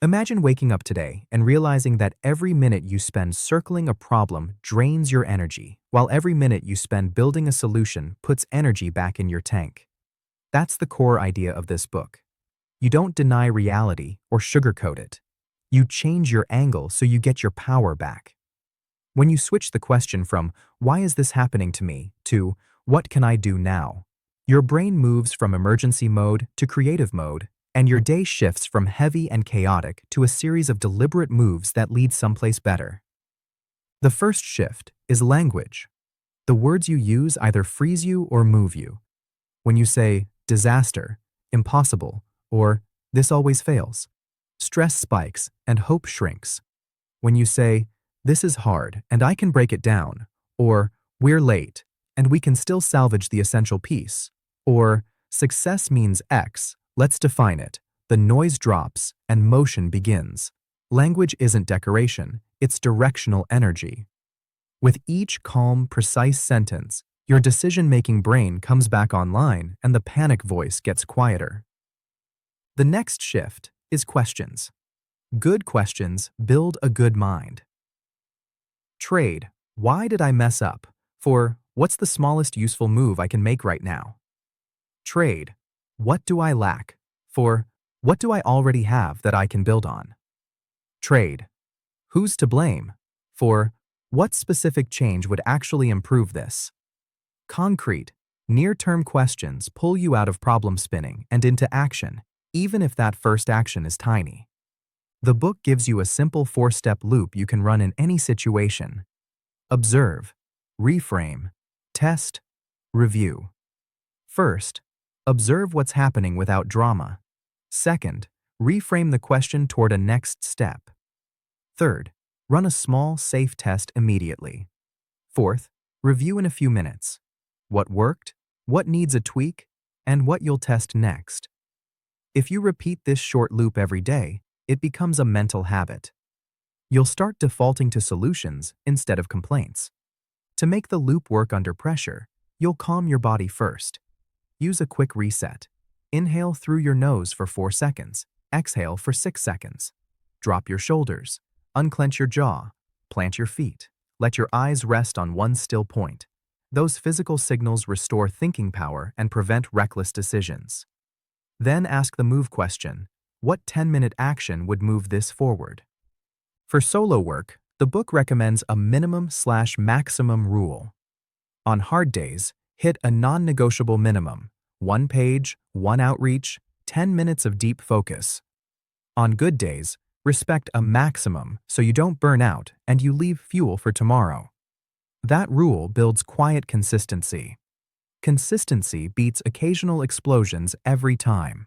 Imagine waking up today and realizing that every minute you spend circling a problem drains your energy, while every minute you spend building a solution puts energy back in your tank. That's the core idea of this book. You don't deny reality or sugarcoat it. You change your angle so you get your power back. When you switch the question from, "Why is this happening to me?" to, "What can I do now?" your brain moves from emergency mode to creative mode, and your day shifts from heavy and chaotic to a series of deliberate moves that lead someplace better. The first shift is language. The words you use either freeze you or move you. When you say, "disaster," "impossible," or "this always fails," stress spikes and hope shrinks. When you say, "this is hard and I can break it down," or "we're late and we can still salvage the essential piece," or "success means X, let's define it," the noise drops and motion begins. Language isn't decoration, it's directional energy. With each calm, precise sentence, your decision-making brain comes back online and the panic voice gets quieter. The next shift is questions. Good questions build a good mind. Trade, "Why did I mess up?" for "What's the smallest useful move I can make right now?" Trade, "What do I lack?" for "What do I already have that I can build on?" Trade, "Who's to blame?" for "What specific change would actually improve this?" Concrete, near-term questions pull you out of problem spinning and into action, even if that first action is tiny. The book gives you a simple four-step loop you can run in any situation. Observe, reframe, test, review. First, observe what's happening without drama. Second, reframe the question toward a next step. Third, run a small, safe test immediately. Fourth, review in a few minutes. What worked, what needs a tweak, and what you'll test next. If you repeat this short loop every day, it becomes a mental habit. You'll start defaulting to solutions instead of complaints. To make the loop work under pressure, you'll calm your body first. Use a quick reset. Inhale through your nose for 4 seconds. Exhale for 6 seconds. Drop your shoulders. Unclench your jaw. Plant your feet. Let your eyes rest on one still point. Those physical signals restore thinking power and prevent reckless decisions. Then ask the move question. What 10-minute action would move this forward? For solo work, the book recommends a minimum/maximum rule. On hard days, hit a non-negotiable minimum. 1 page, 1 outreach, 10 minutes of deep focus. On good days, respect a maximum so you don't burn out and you leave fuel for tomorrow. That rule builds quiet consistency. Consistency beats occasional explosions every time.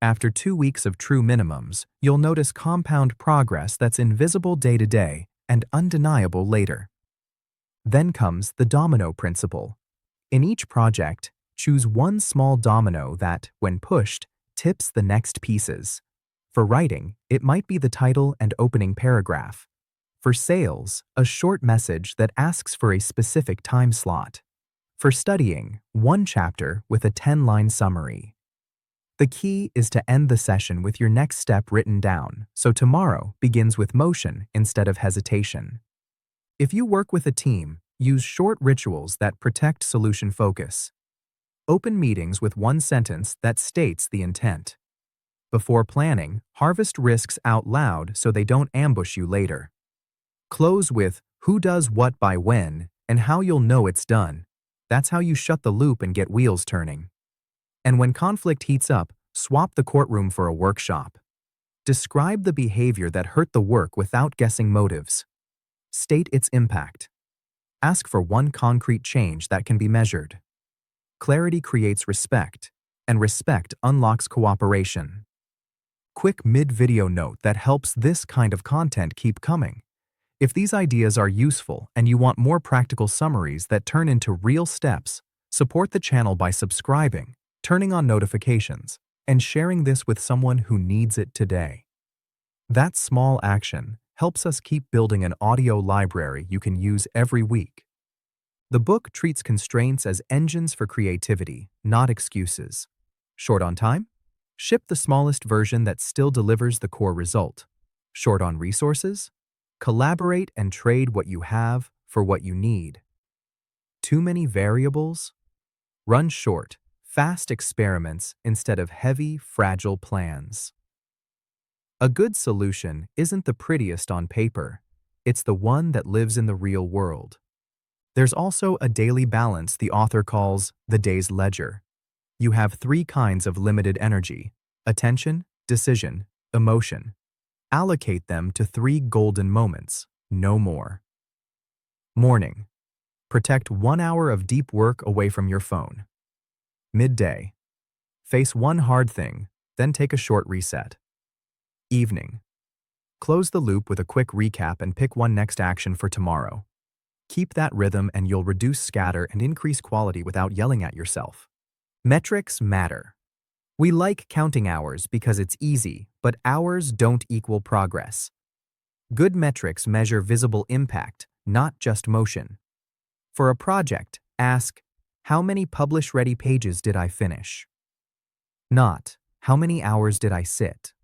After 2 weeks of true minimums, you'll notice compound progress that's invisible day to day and undeniable later. Then comes the domino principle. In each project, choose one small domino that, when pushed, tips the next pieces. For writing, it might be the title and opening paragraph. For sales, a short message that asks for a specific time slot. For studying, one chapter with a 10-line summary. The key is to end the session with your next step written down, so tomorrow begins with motion instead of hesitation. If you work with a team, use short rituals that protect solution focus. Open meetings with one sentence that states the intent. Before planning, harvest risks out loud so they don't ambush you later. Close with who does what by when and how you'll know it's done. That's how you shut the loop and get wheels turning. And when conflict heats up, swap the courtroom for a workshop. Describe the behavior that hurt the work without guessing motives. State its impact. Ask for one concrete change that can be measured. Clarity creates respect, and respect unlocks cooperation. Quick mid-video note that helps this kind of content keep coming. If these ideas are useful and you want more practical summaries that turn into real steps, support the channel by subscribing, turning on notifications, and sharing this with someone who needs it today. That small action helps us keep building an audio library you can use every week. The book treats constraints as engines for creativity, not excuses. Short on time? Ship the smallest version that still delivers the core result. Short on resources? Collaborate and trade what you have for what you need. Too many variables? Run short, fast experiments instead of heavy, fragile plans. A good solution isn't the prettiest on paper. It's the one that lives in the real world. There's also a daily balance the author calls the day's ledger. You have 3 kinds of limited energy: attention, decision, emotion. Allocate them to 3 golden moments, no more. Morning. Protect 1 hour of deep work away from your phone. Midday. Face one hard thing, then take a short reset. Evening. Close the loop with a quick recap and pick one next action for tomorrow. Keep that rhythm and you'll reduce scatter and increase quality without yelling at yourself. Metrics matter. We like counting hours because it's easy, but hours don't equal progress. Good metrics measure visible impact, not just motion. For a project, ask, how many publish-ready pages did I finish? Not, how many hours did I sit?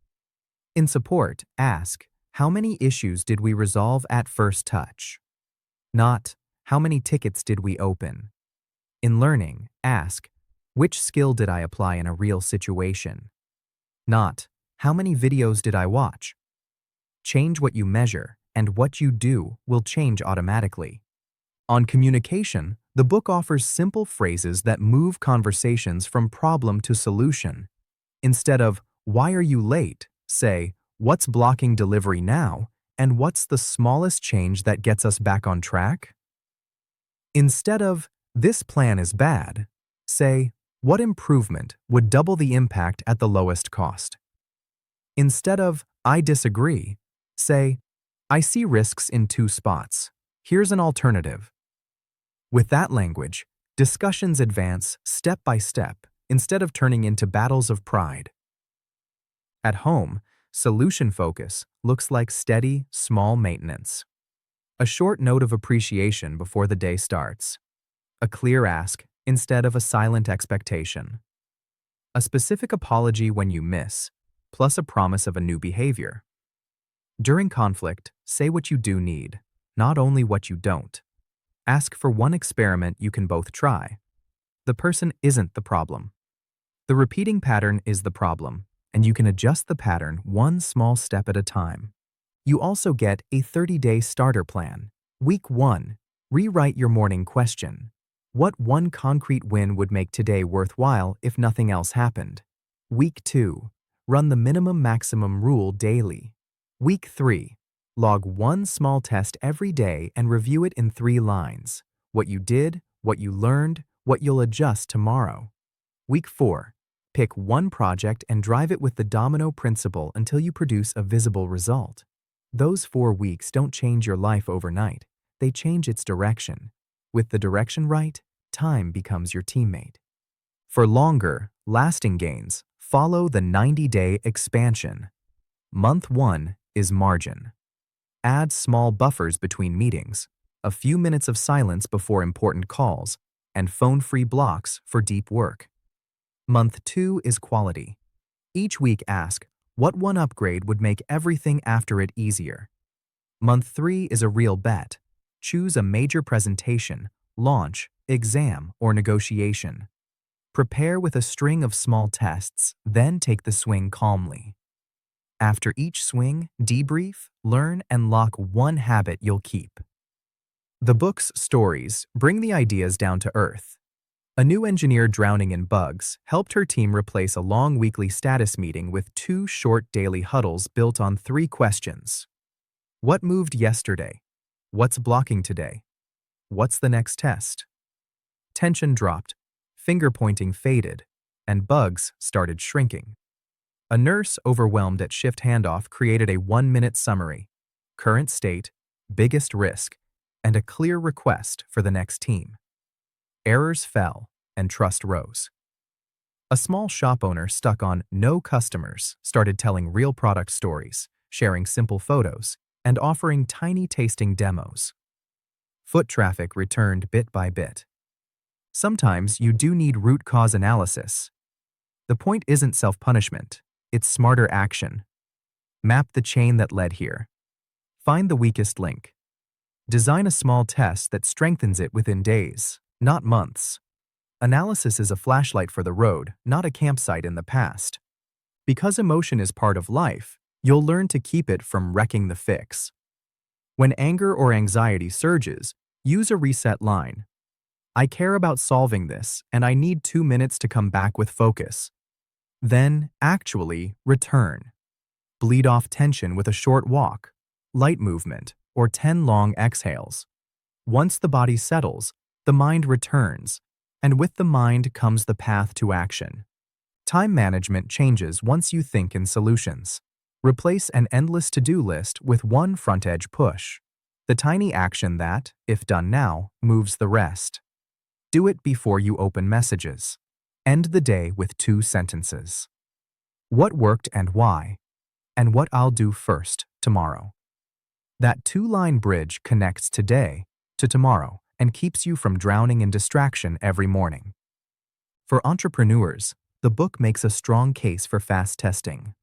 In support, ask, how many issues did we resolve at first touch? Not, how many tickets did we open? In learning, ask, which skill did I apply in a real situation? Not, how many videos did I watch? Change what you measure, and what you do will change automatically. On communication, the book offers simple phrases that move conversations from problem to solution. Instead of, why are you late? Say, what's blocking delivery now, and what's the smallest change that gets us back on track? Instead of, this plan is bad, say, what improvement would double the impact at the lowest cost? Instead of, I disagree, say, I see risks in 2 spots. Here's an alternative. With that language, discussions advance step by step instead of turning into battles of pride. At home, solution focus looks like steady, small maintenance. A short note of appreciation before the day starts. A clear ask instead of a silent expectation. A specific apology when you miss, plus a promise of a new behavior. During conflict, say what you do need, not only what you don't. Ask for one experiment you can both try. The person isn't the problem. The repeating pattern is the problem, and you can adjust the pattern one small step at a time. You also get a 30-day starter plan. Week 1, rewrite your morning question. What one concrete win would make today worthwhile if nothing else happened? Week 2, run the minimum-maximum rule daily. Week 3, log one small test every day and review it in 3 lines. What you did, what you learned, what you'll adjust tomorrow. Week 4, pick one project and drive it with the domino principle until you produce a visible result. Those 4 weeks don't change your life overnight. They change its direction. With the direction right, time becomes your teammate. For longer, lasting gains, follow the 90-day expansion. Month 1 is margin. Add small buffers between meetings, a few minutes of silence before important calls, and phone-free blocks for deep work. Month 2 is quality. Each week ask, what one upgrade would make everything after it easier? Month 3 is a real bet. Choose a major presentation, launch, exam, or negotiation. Prepare with a string of small tests, then take the swing calmly. After each swing, debrief, learn, and lock one habit you'll keep. The book's stories bring the ideas down to earth. A new engineer drowning in bugs helped her team replace a long weekly status meeting with 2 short daily huddles built on 3 questions. What moved yesterday? What's blocking today? What's the next test? Tension dropped, finger-pointing faded, and bugs started shrinking. A nurse overwhelmed at shift handoff created a 1-minute summary, current state, biggest risk, and a clear request for the next team. Errors fell, and trust rose. A small shop owner stuck on no customers started telling real product stories, sharing simple photos, and offering tiny tasting demos. Foot traffic returned bit by bit. Sometimes you do need root cause analysis. The point isn't self-punishment, it's smarter action. Map the chain that led here. Find the weakest link. Design a small test that strengthens it within days, not months. Analysis is a flashlight for the road, not a campsite in the past. Because emotion is part of life, you'll learn to keep it from wrecking the fix. When anger or anxiety surges, use a reset line. I care about solving this, and I need 2 minutes to come back with focus. Then, actually, return. Bleed off tension with a short walk, light movement, or 10 long exhales. Once the body settles, the mind returns, and with the mind comes the path to action. Time management changes once you think in solutions. Replace an endless to-do list with one front-edge push. The tiny action that, if done now, moves the rest. Do it before you open messages. End the day with 2 sentences. What worked and why? And what I'll do first, tomorrow. That 2-line bridge connects today to tomorrow and keeps you from drowning in distraction every morning. For entrepreneurs, the book makes a strong case for fast testing.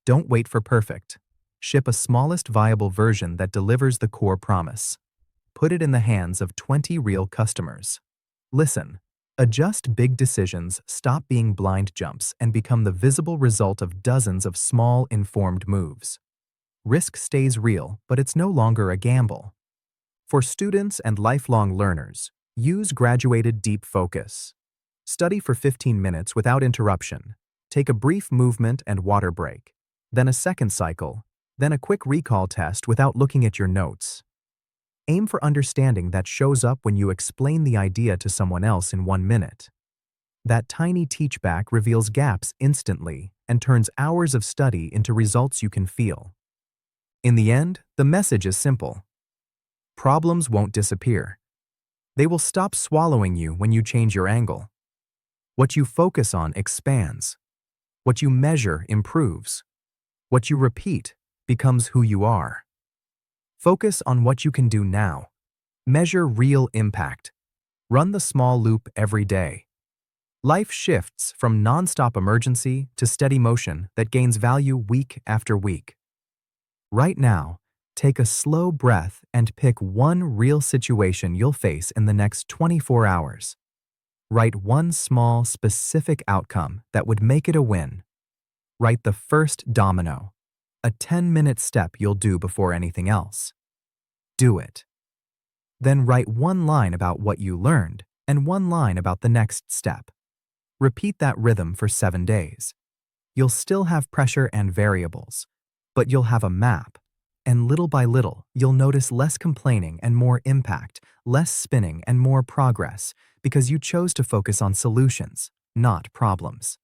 Don't wait for perfect. Ship a smallest viable version that delivers the core promise. Put it in the hands of 20 real customers. Listen, adjust big decisions, stop being blind jumps, and become the visible result of dozens of small, informed moves. Risk stays real, but it's no longer a gamble. For students and lifelong learners, use graduated deep focus. Study for 15 minutes without interruption. Take a brief movement and water break, then a second cycle, then a quick recall test without looking at your notes. Aim for understanding that shows up when you explain the idea to someone else in 1 minute. That tiny teachback reveals gaps instantly and turns hours of study into results you can feel. In the end, the message is simple. Problems won't disappear. They will stop swallowing you when you change your angle. What you focus on expands. What you measure improves. What you repeat becomes who you are. Focus on what you can do now. Measure real impact. Run the small loop every day. Life shifts from non-stop emergency to steady motion that gains value week after week. Right now, take a slow breath and pick one real situation you'll face in the next 24 hours. Write one small, specific outcome that would make it a win. Write the first domino, a 10-minute step you'll do before anything else. Do it. Then write one line about what you learned and one line about the next step. Repeat that rhythm for 7 days. You'll still have pressure and variables, but you'll have a map. And little by little, you'll notice less complaining and more impact, less spinning and more progress, because you chose to focus on solutions, not problems.